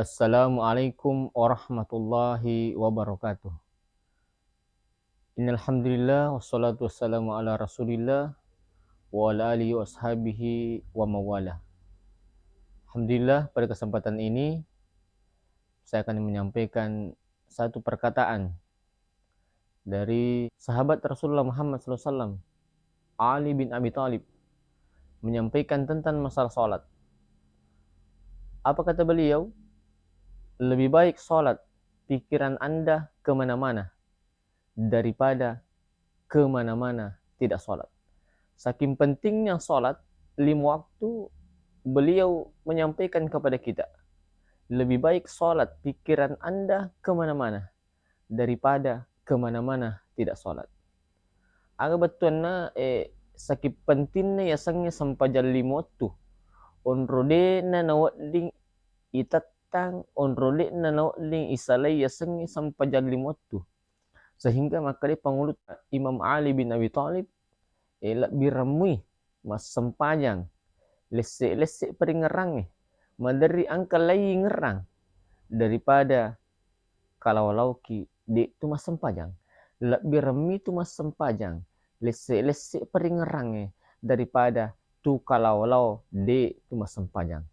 Assalamualaikum warahmatullahi wabarakatuh. Innal hamdalillah wassalatu wassalamu ala Rasulillah wa ala alihi washabihi wa mawalah. Alhamdulillah, pada kesempatan ini saya akan menyampaikan satu perkataan dari sahabat Rasulullah Muhammad SAW, Ali bin Abi Thalib, menyampaikan tentang masalah salat. Apa kata beliau? Lebih baik salat pikiran Anda kemana-mana daripada kemana-mana tidak sholat. Saking pentingnya sholat, 5 waktu, beliau menyampaikan kepada kita, lebih baik sholat pikiran Anda kemana-mana daripada kemana-mana tidak sholat. Aga betuanna sakit pentingnya ya sangnya sampajal 5 waktu. Onrode na nawadling itatang, onrode na nawadling isalay ya sangnya sampajal 5 waktu. Sehingga makanya pangulut Imam Ali bin Abi Thalib lebih ramui mas sempajang lesek-lesek peringerang madari angka lagi ngerang daripada kalau lauki di tu mas sempajang lebih remi tu mas sempajang lesek-lesek peringerang daripada tu kalau lau di tu mas sempajang.